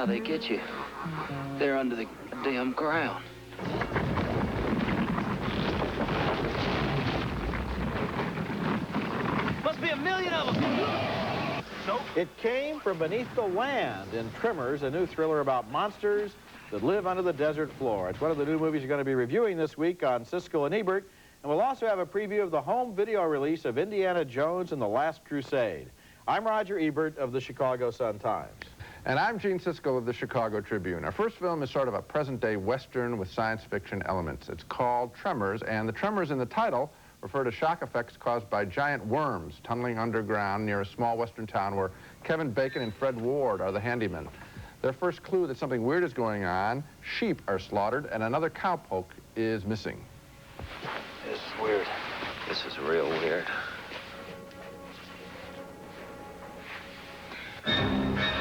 they get you. They're under the damn ground. Must be a million of them. Nope. It came from beneath the land in Tremors, a new thriller about monsters that live under the desert floor. It's one of the new movies you're going to be reviewing this week on Siskel and Ebert. And we'll also have a preview of the home video release of Indiana Jones and the Last Crusade. I'm Roger Ebert of the Chicago Sun-Times. And I'm Gene Siskel of the Chicago Tribune. Our first film is sort of a present-day Western with science fiction elements. It's called Tremors, and the tremors in the title refer to shock effects caused by giant worms tunneling underground near a small Western town where Kevin Bacon and Fred Ward are the handymen. Their first clue that something weird is going on: sheep are slaughtered and another cowpoke is missing. This is weird. This is real weird.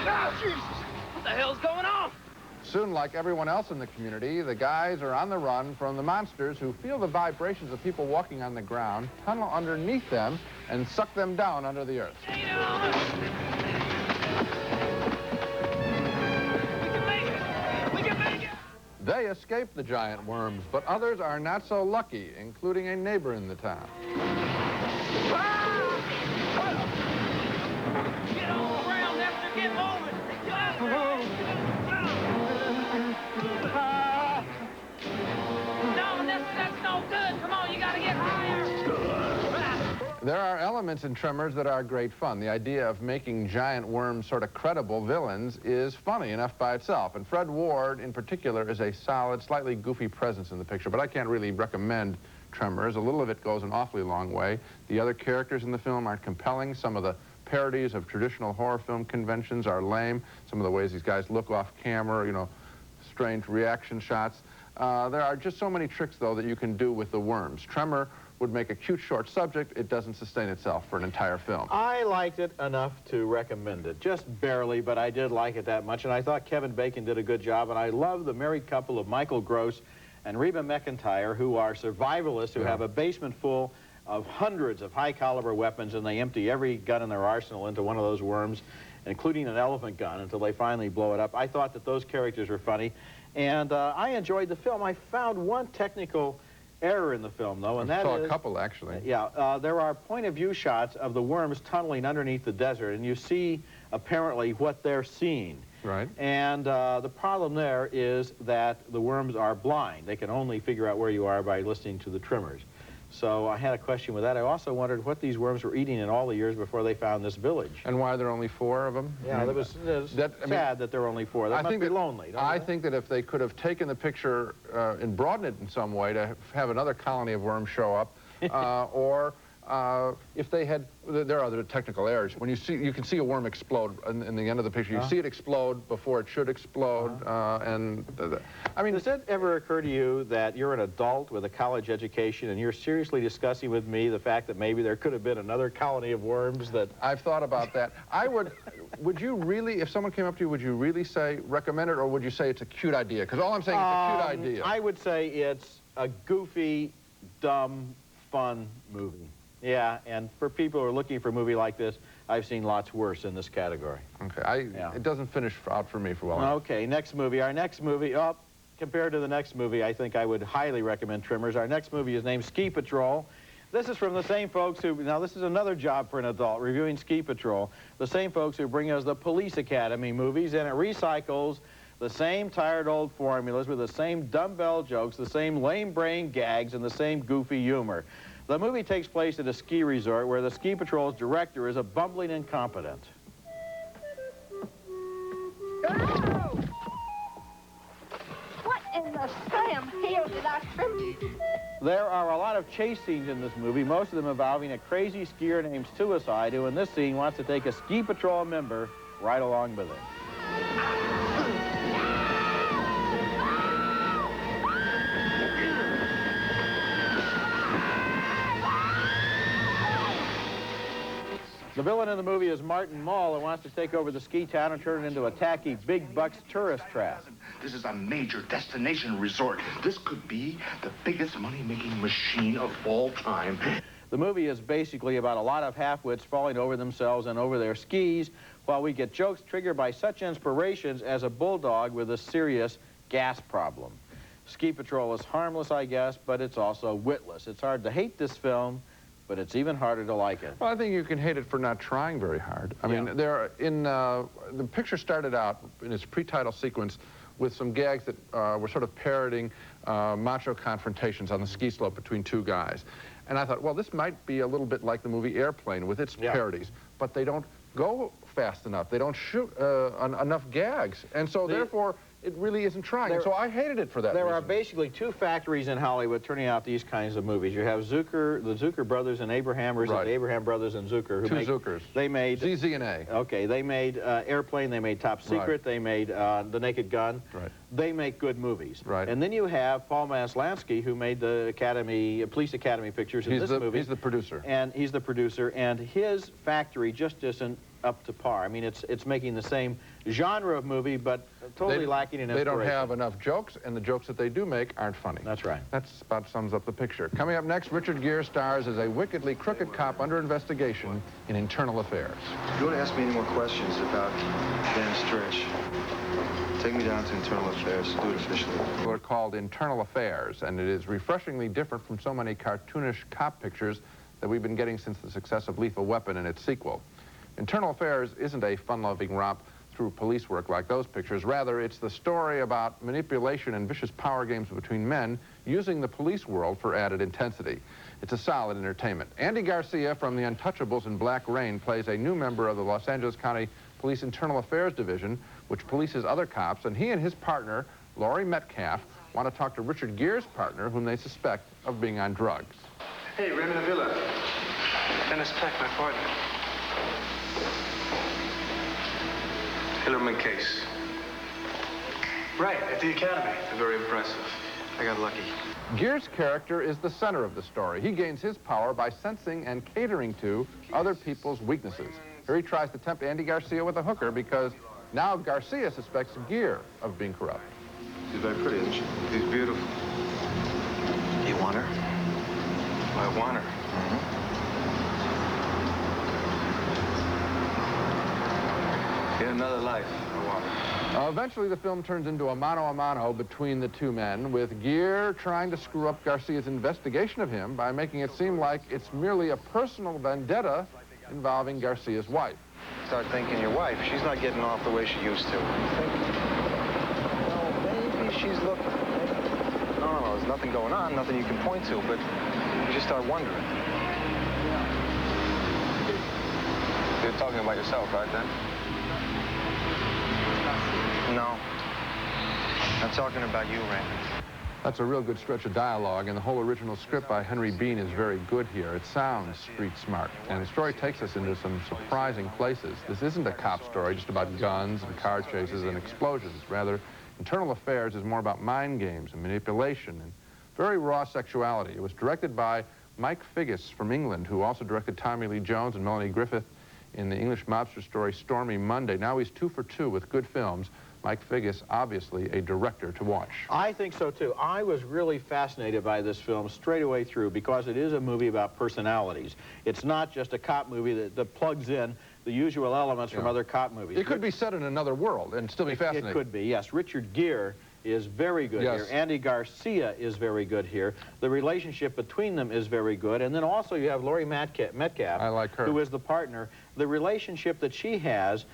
Oh, Jesus! What the hell's going on? Soon, like everyone else in the community, the guys are on the run from the monsters who feel the vibrations of people walking on the ground, tunnel underneath them, and suck them down under the earth. We can make it! We can make it! They escape the giant worms, but others are not so lucky, including a neighbor in the town. Get on the ground, Nestor! Get moving! No, that's no good! Come on, you gotta get higher! There are elements in Tremors that are great fun. The idea of making giant worms sort of credible villains is funny enough by itself. And Fred Ward, in particular, is a solid, slightly goofy presence in the picture. But I can't really recommend Tremors. A little of it goes an awfully long way. The other characters in the film aren't compelling. Some of the parodies of traditional horror film conventions are lame. Some of the ways these guys look off camera, you know, strange reaction shots. There are just so many tricks, though, that you can do with the worms. Tremor would make a cute short subject. It doesn't sustain itself for an entire film. I liked it enough to recommend it. Just barely, but I did like it that much. And I thought Kevin Bacon did a good job. And I love the married couple of Michael Gross and Reba McEntire, who are survivalists who have a basement full of hundreds of high-caliber weapons, and they empty every gun in their arsenal into one of those worms, including an elephant gun, until they finally blow it up. I thought that those characters were funny, and I enjoyed the film. I found one technical error in the film, though, and that is... I saw a couple, actually. Yeah, there are point-of-view shots of the worms tunneling underneath the desert, and you see, apparently, what they're seeing. Right. And the problem there is that the worms are blind. They can only figure out where you are by listening to the tremors. So I had a question with that. I also wondered what these worms were eating in all the years before they found this village. And why there are only 4 of them? Yeah, it was sad that there were only 4. That must be lonely, don't I you think that if they could have taken the picture and broadened it in some way to have another colony of worms show up, or if they had, there are other technical errors. When you see, you can see a worm explode in the end of the picture. You see it explode before it should explode, I mean... Does it ever occur to you that you're an adult with a college education and you're seriously discussing with me the fact that maybe there could have been another colony of worms that... I've thought about that. Would you really, if someone came up to you, would you really say recommend it, or would you say it's a cute idea? Because all I'm saying is it's a cute idea. I would say it's a goofy, dumb, fun movie. Yeah, and for people who are looking for a movie like this, I've seen lots worse in this category. Okay, it doesn't finish out for me for well enough. Okay, next movie. Our next movie, compared to the next movie, I think I would highly recommend Tremors. Our next movie is named Ski Patrol. This is from the same folks who, now this is another job for an adult, reviewing Ski Patrol. The same folks who bring us the Police Academy movies, and it recycles the same tired old formulas with the same dumbbell jokes, the same lame brain gags, and the same goofy humor. The movie takes place at a ski resort where the Ski Patrol's director is a bumbling incompetent. Oh! What in the Sam Hill did I trip? There are a lot of chase scenes in this movie, most of them involving a crazy skier named Suicide, who in this scene wants to take a Ski Patrol member right along with him. The villain in the movie is Martin Mull, who wants to take over the ski town and turn it into a tacky, big bucks tourist trap. This is a major destination resort. This could be the biggest money-making machine of all time. The movie is basically about a lot of half-wits falling over themselves and over their skis while we get jokes triggered by such inspirations as a bulldog with a serious gas problem. Ski Patrol is harmless, I guess, but it's also witless. It's hard to hate this film, but it's even harder to like it. Well, I think you can hate it for not trying very hard. I mean, the picture started out in its pre-title sequence with some gags that were sort of parroting macho confrontations on the ski slope between two guys. And I thought, well, this might be a little bit like the movie Airplane with its parodies, but they don't go fast enough. They don't shoot enough gags. And so, therefore, it really isn't trying. And so I hated it for that reason. There are basically two factories in Hollywood turning out these kinds of movies. You have Zucker, the Zucker brothers and Abrahamers, and the Abraham brothers and Zucker. Who Zuckers. They made... ZZ and A. Okay, they made Airplane, they made Top Secret, they made The Naked Gun. Right. They make good movies. Right. And then you have Paul Maslansky, who made the Police Academy pictures in this movie. He's the producer. And he's the producer, and his factory just isn't up to par. I mean, it's making the same genre of movie, but totally lacking in inspiration. They don't have enough jokes, and the jokes that they do make aren't funny. That's right. That about sums up the picture. Coming up next, Richard Gere stars as a wickedly crooked cop under investigation in Internal Affairs. If you want to ask me any more questions about Dan Stretch, take me down to Internal Affairs. Do it officially. They're called Internal Affairs, and it is refreshingly different from so many cartoonish cop pictures that we've been getting since the success of Lethal Weapon and its sequel. Internal Affairs isn't a fun-loving romp through police work like those pictures. Rather, it's the story about manipulation and vicious power games between men using the police world for added intensity. It's a solid entertainment. Andy Garcia from The Untouchables in Black Rain plays a new member of the Los Angeles County Police Internal Affairs Division, which polices other cops, and he and his partner, Laurie Metcalf, want to talk to Richard Gere's partner, whom they suspect of being on drugs. Hey, Raymond Avila. Dennis Peck, my partner. Hillerman case. Right, at the academy. Very impressive. I got lucky. Gere's character is the center of the story. He gains his power by sensing and catering to other people's weaknesses. Here he tries to tempt Andy Garcia with a hooker because now Garcia suspects Gere of being corrupt. She's very pretty, isn't she? She's beautiful. Do you want her? I want her. In another life, I want her. Eventually, the film turns into a mano-a-mano between the two men, with Gere trying to screw up Garcia's investigation of him by making it seem like it's merely a personal vendetta involving Garcia's wife. Start thinking your wife. She's not getting off the way she used to. Well, maybe she's looking. No, there's nothing going on, nothing you can point to, but you just start wondering. You're talking about yourself, right, then? No. I'm talking about you, Raymond. That's a real good stretch of dialogue, and the whole original script by Henry Bean is very good here. It sounds street smart, and the story takes us into some surprising places. This isn't a cop story just about guns and car chases and explosions. Rather, Internal Affairs is more about mind games and manipulation and very raw sexuality. It was directed by Mike Figgis from England, who also directed Tommy Lee Jones and Melanie Griffith in the English mobster story Stormy Monday. Now he's 2 for 2 with good films. Mike Figgis, obviously a director to watch. I think so, too. I was really fascinated by this film straight away through because it is a movie about personalities. It's not just a cop movie that plugs in the usual elements from other cop movies. It could be set in another world and still be fascinating. It could be, yes. Richard Gere is very good here. Andy Garcia is very good here. The relationship between them is very good. And then also you have Laurie Metcalf, I like her, who is the partner. The relationship that she has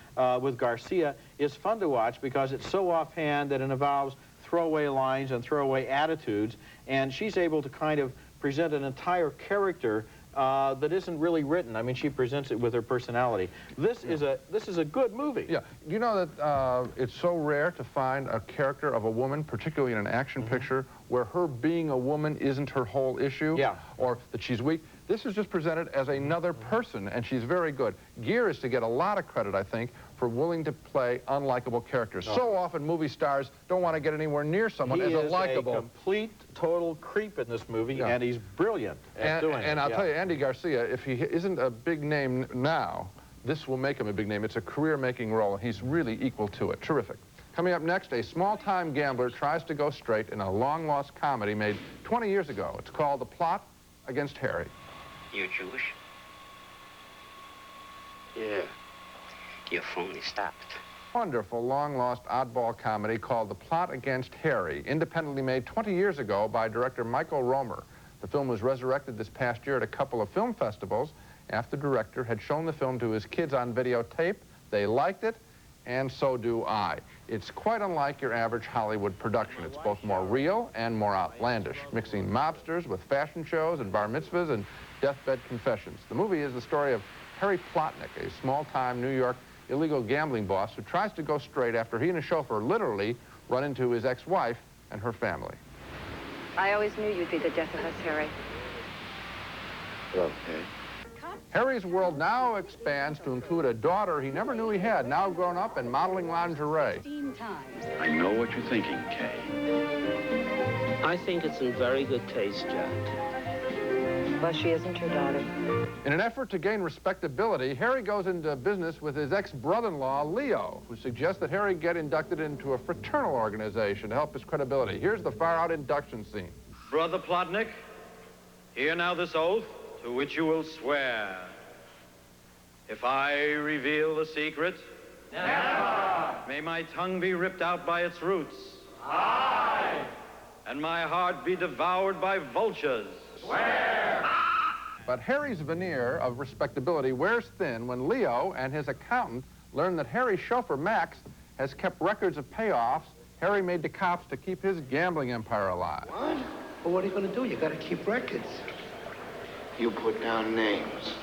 with Garcia is fun to watch because it's so offhand that it involves throwaway lines and throwaway attitudes. And she's able to kind of present an entire character that isn't really written. I mean, she presents it with her personality. This is a good movie. Yeah. You know that it's so rare to find a character of a woman, particularly in an action picture, where her being a woman isn't her whole issue, or that she's weak. This is just presented as another person, and she's very good. Gere is to get a lot of credit, I think, for willing to play unlikable characters. So often movie stars don't want to get anywhere near someone as a likable. He is a complete, total creep in this movie, and he's brilliant at doing it. And I'll tell you, Andy Garcia, if he isn't a big name now, this will make him a big name. It's a career-making role, and he's really equal to it. Terrific. Coming up next, a small-time gambler tries to go straight in a long-lost comedy made 20 years ago. It's called The Plot Against Harry. You Jewish? Yeah. Your phone is stopped. Wonderful, long-lost oddball comedy called The Plot Against Harry, independently made 20 years ago by director Michael Romer. The film was resurrected this past year at a couple of film festivals after the director had shown the film to his kids on videotape. They liked it, and so do I. It's quite unlike your average Hollywood production. It's both more real and more outlandish, mixing mobsters with fashion shows and bar mitzvahs and deathbed confessions. The movie is the story of Harry Plotnick, a small-time New York illegal gambling boss who tries to go straight after he and a chauffeur literally run into his ex-wife and her family. I always knew you'd be the death of us, Harry. Hello, Harry. Harry's world now expands to include a daughter he never knew he had, now grown up and modeling lingerie. I know what you're thinking, Kay. I think it's in very good taste, Jack. Well, she isn't your daughter. In an effort to gain respectability, Harry goes into business with his ex-brother-in-law, Leo, who suggests that Harry get inducted into a fraternal organization to help his credibility. Here's the far-out induction scene. Brother Plotnick, hear now this oath to which you will swear. If I reveal the secret, never. May my tongue be ripped out by its roots. Aye. And my heart be devoured by vultures. Swear. But Harry's veneer of respectability wears thin when Leo and his accountant learn that Harry's chauffeur, Max, has kept records of payoffs Harry made to cops to keep his gambling empire alive. What? Well, what are you going to do? You got to keep records. You put down names.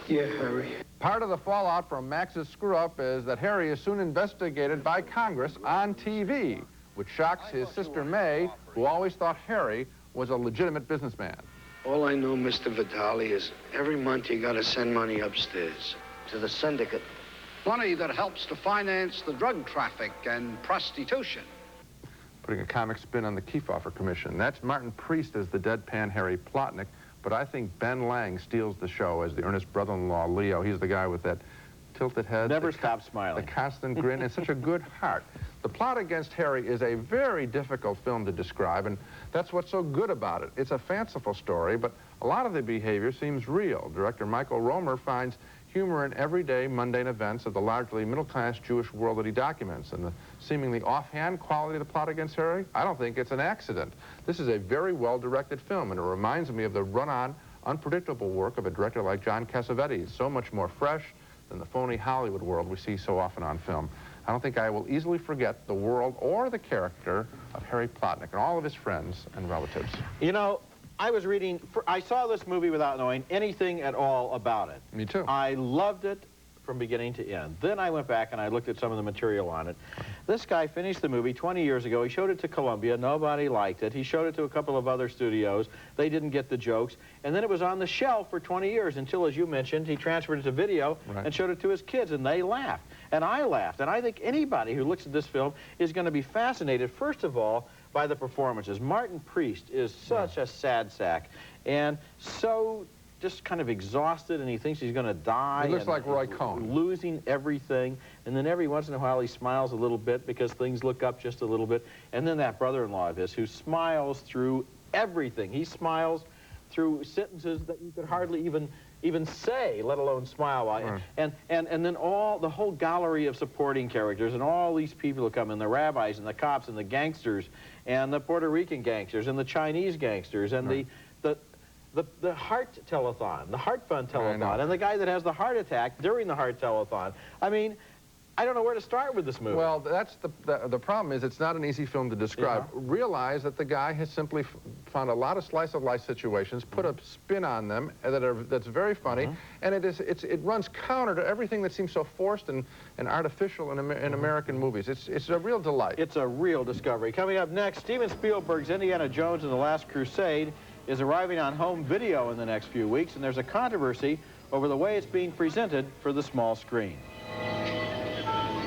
Yeah, Harry. Part of the fallout from Max's screw-up is that Harry is soon investigated by Congress on TV, which shocks his sister May, who always thought Harry was a legitimate businessman. All I know, Mr. Vitale, is every month you got to send money upstairs to the syndicate. Money that helps to finance the drug traffic and prostitution. Putting a comic spin on the Kefauver Commission. That's Martin Priest as the deadpan Harry Plotnick, but I think Ben Lang steals the show as the earnest brother-in-law, Leo. He's the guy with that tilted head. Never stops smiling. The constant grin, and such a good heart. The Plot Against Harry is a very difficult film to describe, and that's what's so good about it. It's a fanciful story, but a lot of the behavior seems real. Director Michael Romer finds humor in everyday, mundane events of the largely middle-class Jewish world that he documents. And the seemingly offhand quality of The Plot Against Harry, I don't think it's an accident. This is a very well-directed film, and it reminds me of the run-on, unpredictable work of a director like John Cassavetes, so much more fresh than the phony Hollywood world we see so often on film. I don't think I will easily forget the world or the character of Harry Plotnick and all of his friends and relatives. You know, I was reading, I saw this movie without knowing anything at all about it. Me too. I loved it from beginning to end. Then I went back and I looked at some of the material on it. This guy finished the movie 20 years ago. He showed it to Columbia. Nobody liked it. He showed it to a couple of other studios. They didn't get the jokes. And then it was on the shelf for 20 years until, as you mentioned, he transferred it to video and showed it to his kids, and they laughed. And I laughed. And I think anybody who looks at this film is going to be fascinated, first of all, by the performances. Martin Priest is such a sad sack and so just kind of exhausted, and he thinks he's going to die. He looks like Roy Cohn. Losing everything. And then every once in a while he smiles a little bit because things look up just a little bit. And then that brother-in-law of his who smiles through everything. He smiles through sentences that you could hardly even say, let alone smile. Right. And then the whole gallery of supporting characters and all these people who come in, the rabbis and the cops and the gangsters and the Puerto Rican gangsters and the Chinese gangsters and the heart telethon, the heart fund telethon, and the guy that has the heart attack during the heart telethon. I mean, I don't know where to start with this movie. Well, that's the problem is it's not an easy film to describe. Yeah. Realize that the guy has simply found a lot of slice-of-life situations, put a spin on them that's very funny, and it runs counter to everything that seems so forced and artificial in American movies. It's a real delight. It's a real discovery. Coming up next, Steven Spielberg's Indiana Jones and the Last Crusade is arriving on home video in the next few weeks, and there's a controversy over the way it's being presented for the small screen.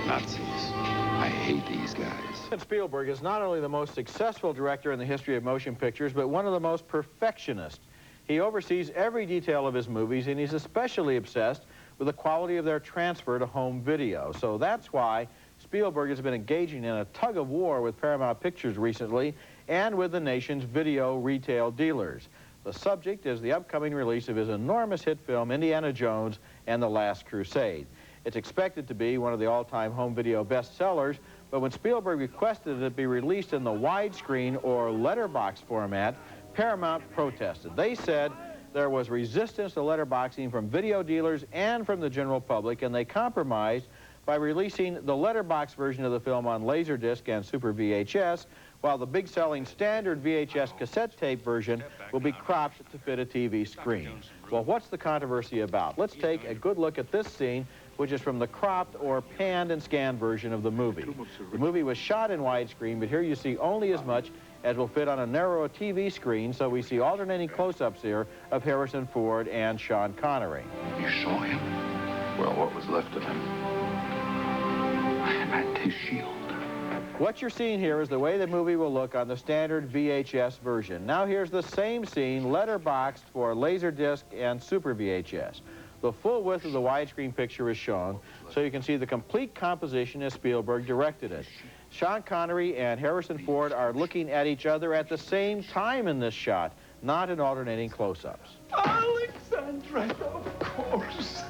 Nazis. I hate these guys. Steven Spielberg is not only the most successful director in the history of motion pictures, but one of the most perfectionist. He oversees every detail of his movies, and he's especially obsessed with the quality of their transfer to home video. So that's why Spielberg has been engaging in a tug-of-war with Paramount Pictures recently and with the nation's video retail dealers. The subject is the upcoming release of his enormous hit film, Indiana Jones and the Last Crusade. It's expected to be one of the all-time home video bestsellers, but when Spielberg requested it be released in the widescreen or letterbox format, Paramount protested. They said there was resistance to letterboxing from video dealers and from the general public, and they compromised by releasing the letterbox version of the film on Laserdisc and Super VHS, while the big-selling standard VHS cassette tape version will be cropped to fit a TV screen. Well, what's the controversy about? Let's take a good look at this scene, which is from the cropped or panned and scanned version of the movie. The movie was shot in widescreen, but here you see only as much as will fit on a narrow TV screen, so we see alternating close-ups here of Harrison Ford and Sean Connery. You saw him? Well, what was left of him? And his shield. What you're seeing here is the way the movie will look on the standard VHS version. Now here's the same scene letterboxed for Laserdisc and Super VHS. The full width of the widescreen picture is shown, so you can see the complete composition as Spielberg directed it. Sean Connery and Harrison Ford are looking at each other at the same time in this shot, not in alternating close-ups. Alexandra, of course.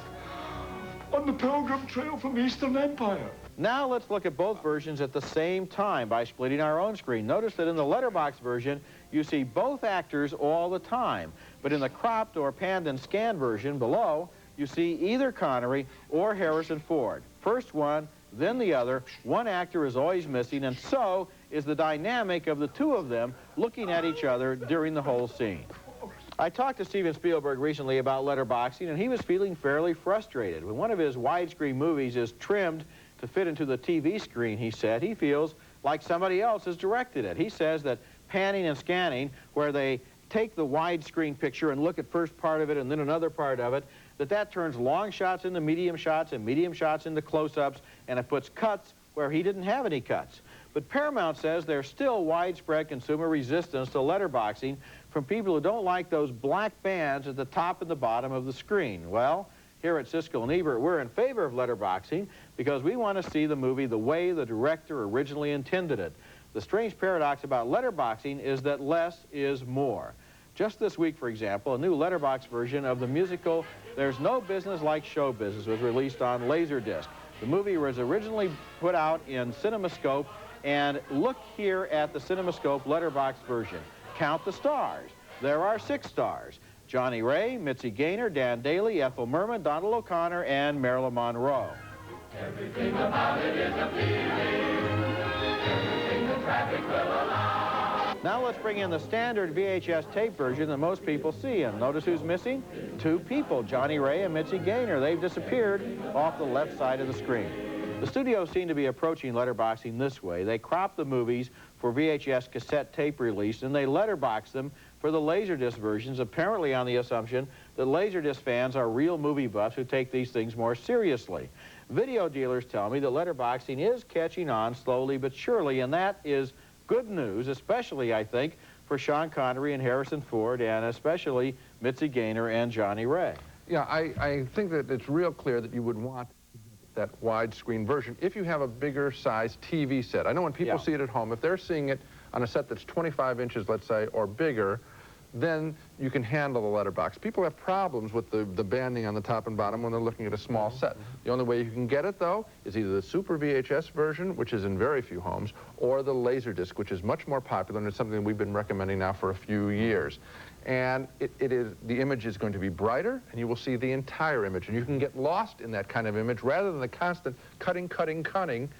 On the Pilgrim Trail from the Eastern Empire. Now let's look at both versions at the same time by splitting our own screen. Notice that in the letterbox version, you see both actors all the time. But in the cropped or panned and scanned version below, you see either Connery or Harrison Ford. First one, then the other. One actor is always missing, and so is the dynamic of the two of them looking at each other during the whole scene. I talked to Steven Spielberg recently about letterboxing, and he was feeling fairly frustrated. When one of his widescreen movies is trimmed to fit into the TV screen, he said, he feels like somebody else has directed it. He says that panning and scanning, where they take the widescreen picture and look at first part of it and then another part of it, that turns long shots into medium shots and medium shots into close-ups, and it puts cuts where he didn't have any cuts. But Paramount says there's still widespread consumer resistance to letterboxing from people who don't like those black bands at the top and the bottom of the screen. Well, here at Siskel and Ebert, we're in favor of letterboxing because we want to see the movie the way the director originally intended it. The strange paradox about letterboxing is that less is more. Just this week, for example, a new letterbox version of the musical There's No Business Like Show Business was released on Laserdisc. The movie was originally put out in CinemaScope, and look here at the CinemaScope letterbox version. Count the stars. There are 6 stars. Johnny Ray, Mitzi Gaynor, Dan Daly, Ethel Merman, Donald O'Connor, and Marilyn Monroe. Everything about it is appealing. Everything the traffic will allow. Now let's bring in the standard VHS tape version that most people see. And notice who's missing? 2 people, Johnny Ray and Mitzi Gaynor. They've disappeared off the left side of the screen. The studios seem to be approaching letterboxing this way. They crop the movies for VHS cassette tape release, and they letterbox them for the Laserdisc versions, apparently on the assumption that Laserdisc fans are real movie buffs who take these things more seriously. Video dealers tell me that letterboxing is catching on slowly but surely, and that is good news, especially, I think, for Sean Connery and Harrison Ford, and especially Mitzi Gaynor and Johnny Ray. Yeah, I think that it's real clear that you would want that widescreen version if you have a bigger size TV set. I know when people see it at home, if they're seeing it on a set that's 25 inches, let's say, or bigger, then you can handle the letterbox. People have problems with the banding on the top and bottom when they're looking at a small set. The only way you can get it, though, is either the Super VHS version, which is in very few homes, or the Laserdisc, which is much more popular, and it's something we've been recommending now for a few years. And the image is going to be brighter, and you will see the entire image. And you can get lost in that kind of image rather than the constant cutting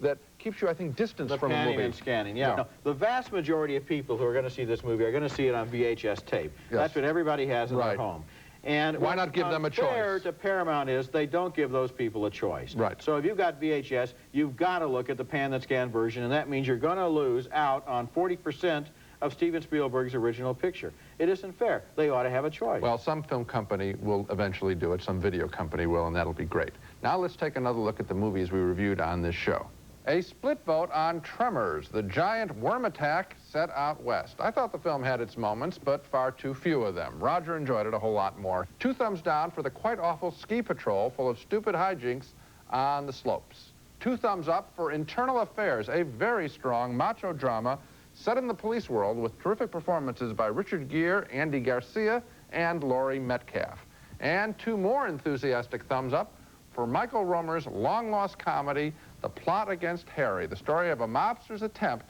that keeps you, I think, distance from a movie. Panning and scanning, yeah. No, the vast majority of people who are going to see this movie are going to see it on VHS tape. Yes. That's what everybody has in their home. And why not give them a choice? What's unfair to Paramount is they don't give those people a choice. Right. So if you've got VHS, you've got to look at the pan and scan version, and that means you're going to lose out on 40% of Steven Spielberg's original picture. It isn't fair. They ought to have a choice. Well, some film company will eventually do it. Some video company will, and that'll be great. Now let's take another look at the movies we reviewed on this show. A split vote on Tremors, the giant worm attack set out west. I thought the film had its moments, but far too few of them. Roger enjoyed it a whole lot more. 2 thumbs down for the quite awful ski patrol full of stupid hijinks on the slopes. 2 thumbs up for Internal Affairs, a very strong macho drama set in the police world with terrific performances by Richard Gere, Andy Garcia, and Laurie Metcalf. And 2 more enthusiastic thumbs up for for Michael Romer's long-lost comedy, The Plot Against Harry, the story of a mobster's attempt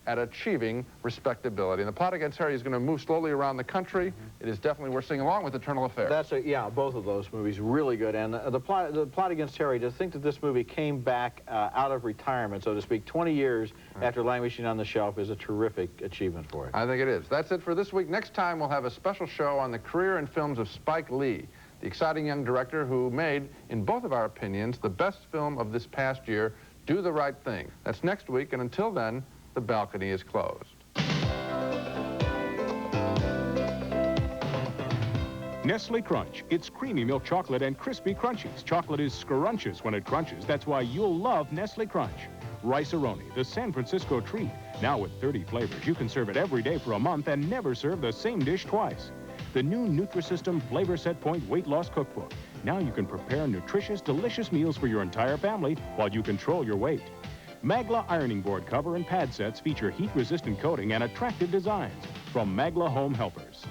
at achieving respectability. And The Plot Against Harry is going to move slowly around the country. It is definitely worth seeing, along with Eternal Affairs. Yeah, both of those movies really good. And the plot Against Harry, to think that this movie came back out of retirement, so to speak, 20 years after languishing on the shelf is a terrific achievement for it. I think it is. That's it for this week. Next time, we'll have a special show on the career and films of Spike Lee, the exciting young director who made, in both of our opinions, the best film of this past year, Do the Right Thing. That's next week, and until then, the balcony is closed. Nestle Crunch. It's creamy milk chocolate and crispy crunchies. Chocolate is scrumptious when it crunches. That's why you'll love Nestle Crunch. Rice-A-Roni, the San Francisco treat. Now with 30 flavors, you can serve it every day for a month and never serve the same dish twice. The new Nutrisystem Flavor Set Point Weight Loss Cookbook. Now you can prepare nutritious, delicious meals for your entire family while you control your weight. Magla ironing board cover and pad sets feature heat-resistant coating and attractive designs from Magla Home Helpers.